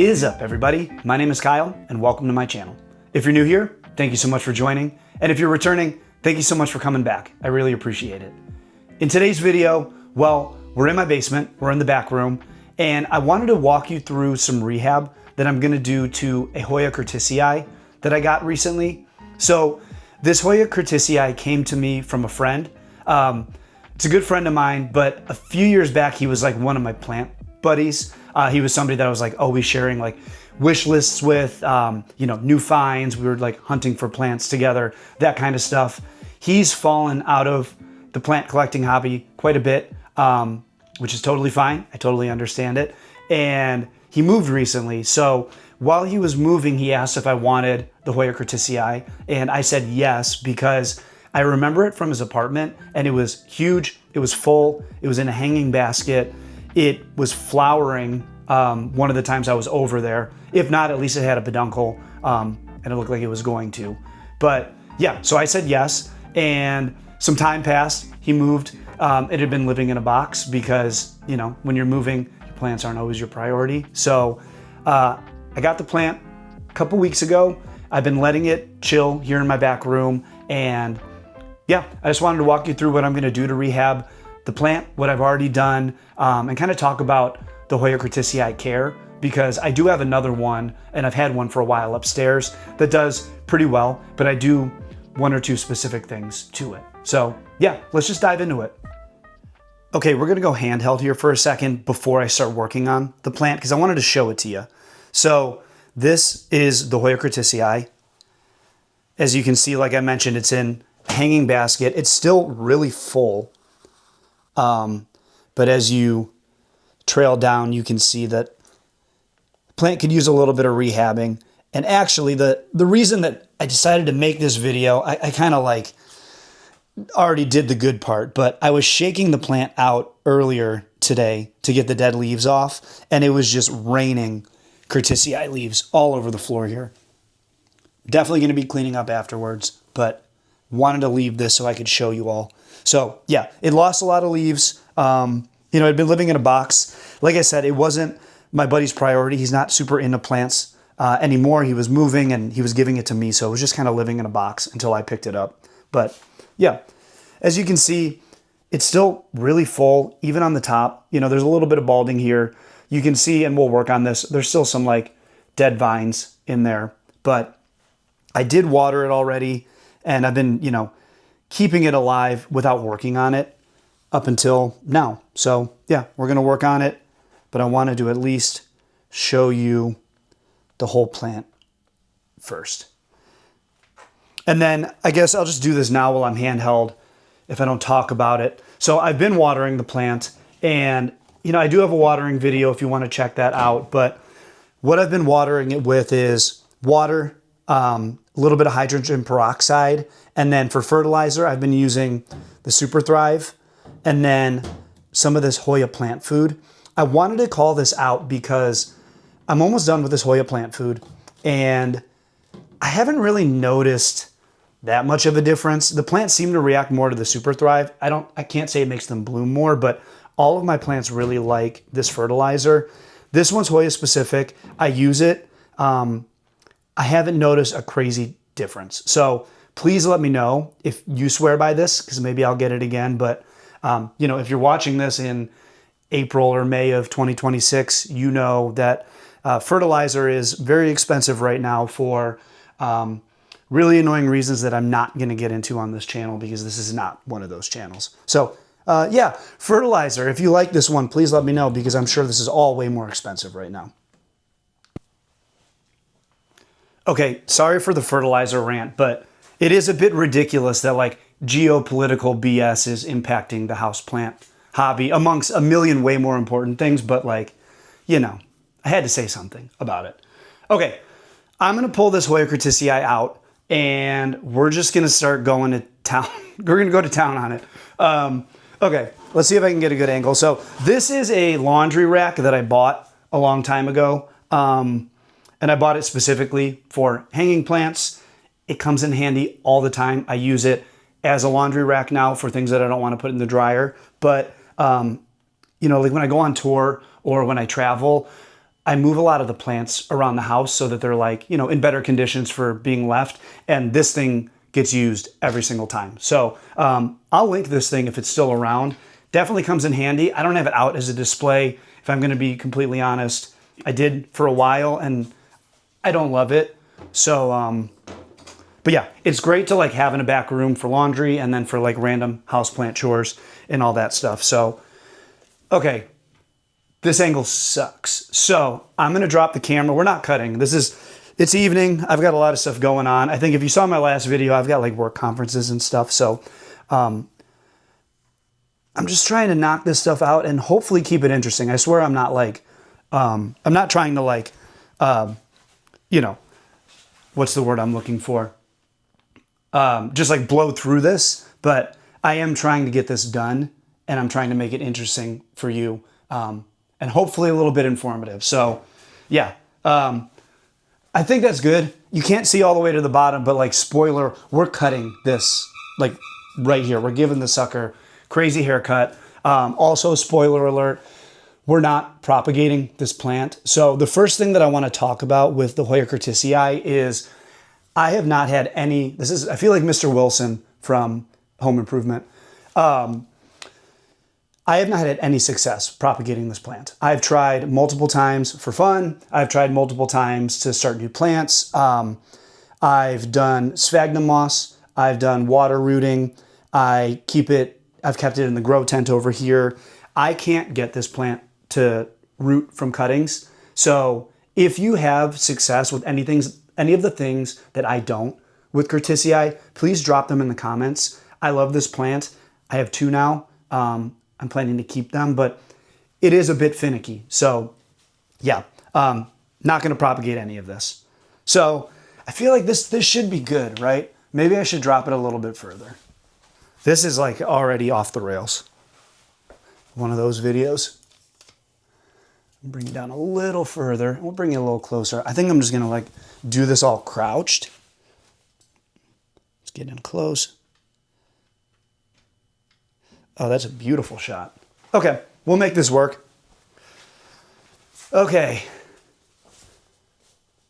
is up, everybody? My name is Kyle, and welcome to my channel. If you're new here, thank you so much for joining. And if you're returning, thank you so much for coming back. I really appreciate it. In today's video, well, we're in my basement, we're in the back room, and I wanted to walk you through some rehab that I'm gonna do to a Hoya Curtisii that I got recently. So this Hoya Curtisii came to me from a friend. It's a good friend of mine, but a few years back, he was like one of my plant buddies. He was somebody that I was like always sharing like wish lists with, new finds. We were like hunting for plants together, that kind of stuff. He's fallen out of the plant collecting hobby quite a bit, which is totally fine. I totally understand it. And he moved recently. So while he was moving, he asked if I wanted the Hoya Curtisii, and I said yes, because I remember it from his apartment, and it was huge, it was full, it was in a hanging basket. It was flowering one of the times I was over there. If not, at least it had a peduncle, and it looked like it was going to. But yeah, so I said yes, and some time passed. He moved. It had been living in a box because, when you're moving, your plants aren't always your priority. So I got the plant a couple weeks ago. I've been letting it chill here in my back room, and yeah, I just wanted to walk you through what I'm gonna do to rehab the plant, what I've already done, and kind of talk about the Hoya Curtisii care, because I do have another one, and I've had one for a while upstairs that does pretty well, but I do one or two specific things to it. So yeah, let's just dive into it. Okay, we're gonna go handheld here for a second before I start working on the plant, because I wanted to show it to you. So this is the Hoya Curtisii. As you can see, like I mentioned, it's in a hanging basket. It's still really full. But as you trail down, you can see that the plant could use a little bit of rehabbing. And actually, the reason that I decided to make this video, I kind of like already did the good part, but I was shaking the plant out earlier today to get the dead leaves off, and it was just raining Curtisii leaves all over the floor here. Definitely going to be cleaning up afterwards, but wanted to leave this so I could show you all. So yeah, it lost a lot of leaves. I'd been living in a box. Like I said, it wasn't my buddy's priority. He's not super into plants anymore. He was moving and he was giving it to me. So it was just kind of living in a box until I picked it up. But yeah, as you can see, it's still really full, even on the top. There's a little bit of balding here. You can see, and we'll work on this, there's still some like dead vines in there, but I did water it already, and I've been, keeping it alive without working on it up until now. So yeah, we're gonna work on it, but I wanted to at least show you the whole plant first. And then I guess I'll just do this now while I'm handheld if I don't talk about it. So I've been watering the plant, and I do have a watering video if you want to check that out, but what I've been watering it with is water, a little bit of hydrogen peroxide, and then for fertilizer, I've been using the Super Thrive, and then some of this Hoya plant food. I wanted to call this out because I'm almost done with this Hoya plant food, and I haven't really noticed that much of a difference. The plants seem to react more to the Super Thrive. I can't say it makes them bloom more, but all of my plants really like this fertilizer. This one's Hoya specific. I use it. I haven't noticed a crazy difference. So please let me know if you swear by this, because maybe I'll get it again. But, if you're watching this in April or May of 2026, you know that fertilizer is very expensive right now for really annoying reasons that I'm not going to get into on this channel, because this is not one of those channels. So yeah, fertilizer, if you like this one, please let me know, because I'm sure this is all way more expensive right now. Okay, sorry for the fertilizer rant, but it is a bit ridiculous that like geopolitical BS is impacting the houseplant hobby amongst a million way more important things, but like, I had to say something about it. Okay, I'm gonna pull this Hoya Curtisii out, and we're just gonna start going to town. We're gonna go to town on it. Okay, let's see if I can get a good angle. So this is a laundry rack that I bought a long time ago. And I bought it specifically for hanging plants. It comes in handy all the time. I use it as a laundry rack now for things that I don't want to put in the dryer. But, like when I go on tour or when I travel, I move a lot of the plants around the house so that they're like, you know, in better conditions for being left. And this thing gets used every single time. So I'll link this thing if it's still around. Definitely comes in handy. I don't have it out as a display, if I'm gonna be completely honest. I did for a while and I don't love it. So, but yeah, it's great to like have in a back room for laundry and then for like random houseplant chores and all that stuff. So, okay, this angle sucks. So I'm gonna drop the camera. We're not cutting. It's evening. I've got a lot of stuff going on. I think if you saw my last video, I've got like work conferences and stuff. So I'm just trying to knock this stuff out and hopefully keep it interesting. I swear I'm not like, I'm not trying to like, you know, what's the word I'm looking for? Just like blow through this, but I am trying to get this done and I'm trying to make it interesting for you. And hopefully a little bit informative. So yeah, I think that's good. You can't see all the way to the bottom, but like spoiler, we're cutting this like right here. We're giving the sucker crazy haircut. Also spoiler alert, we're not propagating this plant. So the first thing that I want to talk about with the Hoya Curtisii is I have not had any, I feel like Mr. Wilson from Home Improvement. I have not had any success propagating this plant. I've tried multiple times for fun. I've tried multiple times to start new plants. I've done sphagnum moss. I've done water rooting. I've kept it in the grow tent over here. I can't get this plant to root from cuttings. So if you have success with any of the things that I don't with Curtisii, please drop them in the comments. I love this plant. I have 2 now. I'm planning to keep them, but it is a bit finicky. So yeah, not gonna propagate any of this. So I feel like this should be good, right? Maybe I should drop it a little bit further. This is like already off the rails. One of those videos. Bring it down a little further. We'll bring it a little closer. I think I'm just gonna like do this all crouched. Let's get in close. Oh, that's a beautiful shot. Okay, we'll make this work. Okay.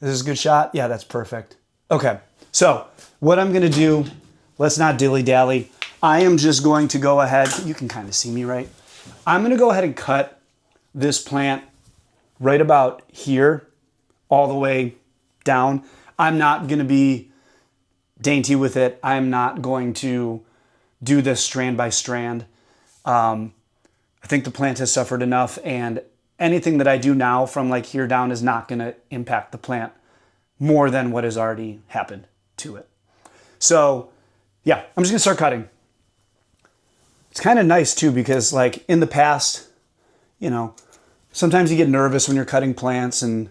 This is a good shot? Yeah, that's perfect. Okay, so what I'm gonna do, let's not dilly-dally. I am just going to go ahead, you can kind of see me, right? I'm gonna go ahead and cut this plant right about here, all the way down. I'm not gonna be dainty with it. I'm not going to do this strand by strand. I think the plant has suffered enough, and anything that I do now from like here down is not going to impact the plant more than what has already happened to it. So yeah, I'm just gonna start cutting. It's kind of nice too, because like in the past, you know, sometimes you get nervous when you're cutting plants and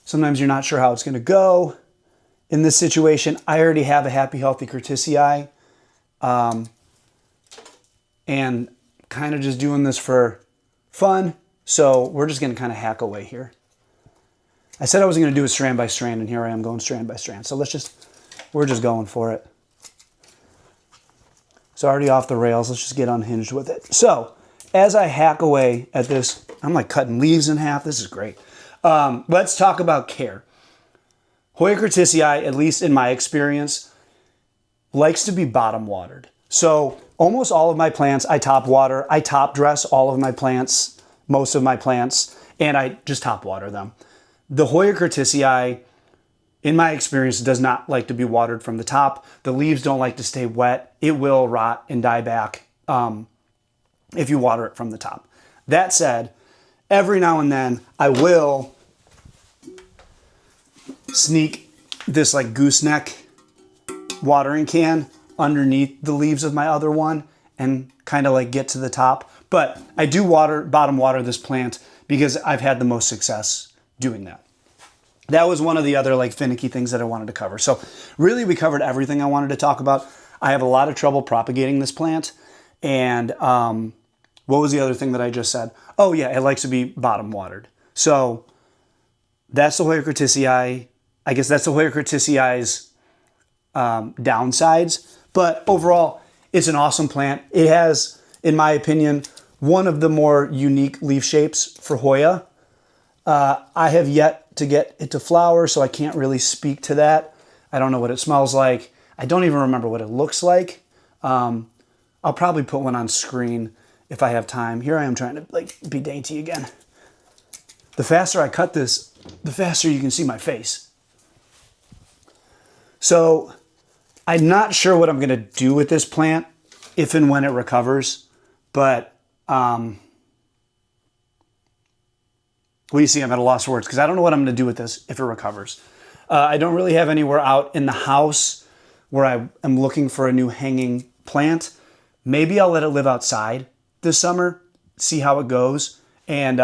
sometimes you're not sure how it's gonna go. In this situation, I already have a happy, healthy Curtisii. And kind of just doing this for fun. So we're just gonna kind of hack away here. I said I was gonna do it strand by strand, and here I am going strand by strand. So we're just going for it. It's already off the rails. Let's just get unhinged with it. So as I hack away at this, I'm like cutting leaves in half. This is great. Let's talk about care. Hoya Curtisii, at least in my experience, likes to be bottom watered. So almost all of my plants, I top water. I top dress all of my plants, most of my plants, and I just top water them. The Hoya Curtisii, in my experience, does not like to be watered from the top. The leaves don't like to stay wet. It will rot and die back if you water it from the top. That said, every now and then I will sneak this like gooseneck watering can underneath the leaves of my other one and kind of like get to the top. But I do bottom water this plant because I've had the most success doing that. That was one of the other like finicky things that I wanted to cover. So really we covered everything I wanted to talk about. I have a lot of trouble propagating this plant. And what was the other thing that I just said? Oh yeah, it likes to be bottom watered. So that's the Hoya Curtisii. I guess that's the Hoya Curtisii's downsides. But overall, it's an awesome plant. It has, in my opinion, one of the more unique leaf shapes for Hoya. I have yet to get it to flower, so I can't really speak to that. I don't know what it smells like. I don't even remember what it looks like. I'll probably put one on screen if I have time. Here I am trying to like be dainty again. The faster I cut this, the faster you can see my face. So I'm not sure what I'm going to do with this plant if and when it recovers, but well, you see, I'm at a loss for words because I don't know what I'm going to do with this if it recovers. I don't really have anywhere out in the house where I am looking for a new hanging plant. Maybe I'll let it live outside this summer, see how it goes. And,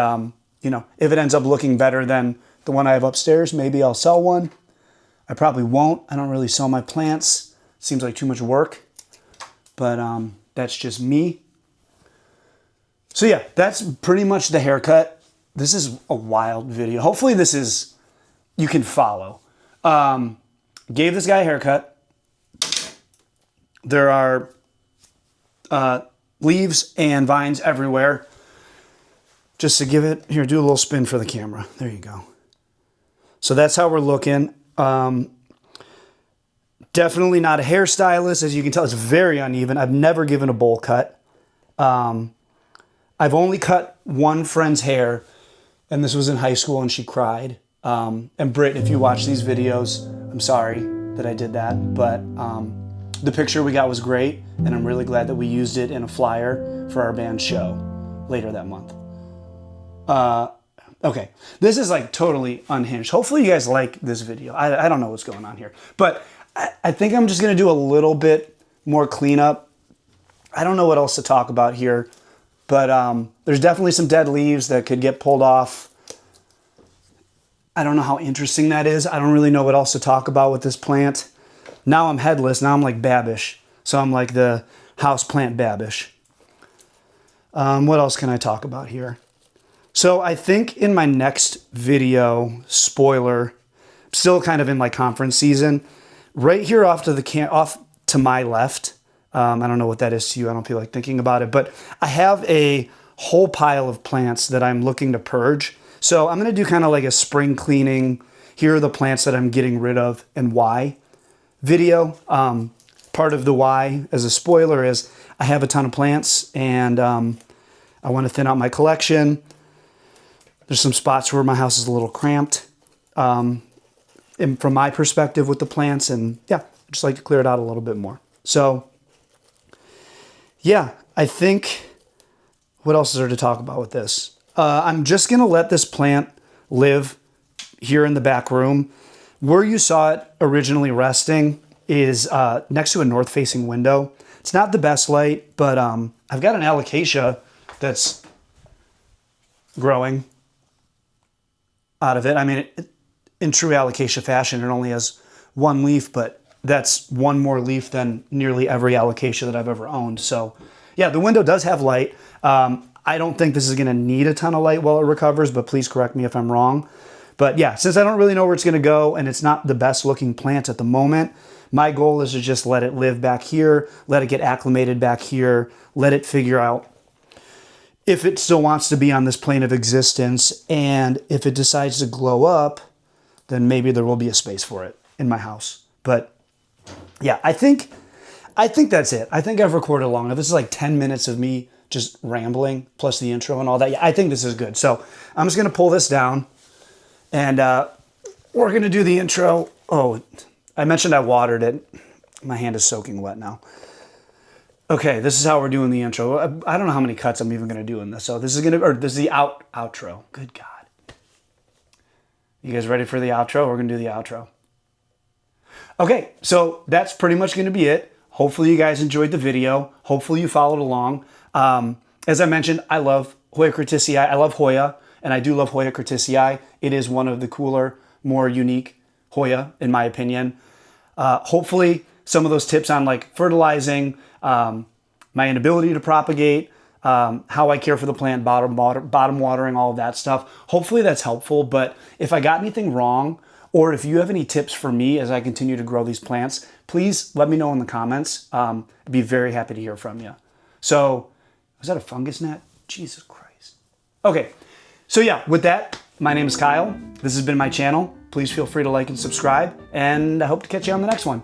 you know, if it ends up looking better than the one I have upstairs, maybe I'll sell one. I probably won't. I don't really sell my plants. Seems like too much work, but that's just me. So yeah, that's pretty much the haircut. This is a wild video. Hopefully this is, you can follow. Gave this guy a haircut. There are leaves and vines everywhere. Just to give it, here, do a little spin for the camera. There you go. So that's how we're looking. Definitely not a hairstylist. As you can tell, it's very uneven. I've never given a bowl cut. I've only cut one friend's hair, and this was in high school, and she cried. And Britt, if you watch these videos, I'm sorry that I did that, but the picture we got was great, and I'm really glad that we used it in a flyer for our band show later that month. Okay, this is like totally unhinged. Hopefully you guys like this video. I don't know what's going on here, but I think I'm just gonna do a little bit more cleanup. I don't know what else to talk about here, but there's definitely some dead leaves that could get pulled off. I don't know how interesting that is. I don't really know what else to talk about with this plant. Now I'm headless, now I'm like Babish. So I'm like the houseplant Babish. What else can I talk about here? So I think in my next video, spoiler, I'm still kind of in like conference season. Right here off to my left, I don't know what that is to you. I don't feel like thinking about it, but I have a whole pile of plants that I'm looking to purge. So I'm going to do kind of like a spring cleaning. Here are the plants that I'm getting rid of and why video. Part of the why as a spoiler is I have a ton of plants and I want to thin out my collection. There's some spots where my house is a little cramped and from my perspective with the plants, and yeah, I just like to clear it out a little bit more. So yeah, I think, what else is there to talk about with this? I'm just going to let this plant live here in the back room. Where you saw it originally resting is next to a north-facing window. It's not the best light, but I've got an alocasia that's growing out of it. I mean, in true alocasia fashion, it only has one leaf, but that's one more leaf than nearly every alocasia that I've ever owned. So yeah, the window does have light. I don't think this is going to need a ton of light while it recovers, but please correct me if I'm wrong. But yeah, since I don't really know where it's going to go and it's not the best looking plant at the moment, my goal is to just let it live back here, let it get acclimated back here, let it figure out if it still wants to be on this plane of existence, and if it decides to glow up, then maybe there will be a space for it in my house. But yeah, I think that's it. I think I've recorded long enough. This is like 10 minutes of me just rambling, plus the intro and all that. Yeah, I think this is good. So I'm just gonna pull this down, and we're gonna do the intro. Oh, I mentioned I watered it. My hand is soaking wet now. Okay, this is how we're doing the intro. I don't know how many cuts I'm even going to do in this. So this is the outro. Good God. You guys ready for the outro? We're going to do the outro. Okay, so that's pretty much going to be it. Hopefully you guys enjoyed the video. Hopefully you followed along. As I mentioned, I love Hoya Curtisii. I love Hoya, and I do love Hoya Curtisii. It is one of the cooler, more unique Hoya, in my opinion. Hopefully some of those tips on like fertilizing, my inability to propagate, how I care for the plant, bottom watering, all of that stuff. Hopefully that's helpful, but if I got anything wrong, or if you have any tips for me as I continue to grow these plants, please let me know in the comments. I'd be very happy to hear from you. So, was that a fungus gnat? Jesus Christ. Okay, so yeah, with that, My name is Kyle. This has been my channel. Please feel free to like and subscribe, and I hope to catch you on the next one.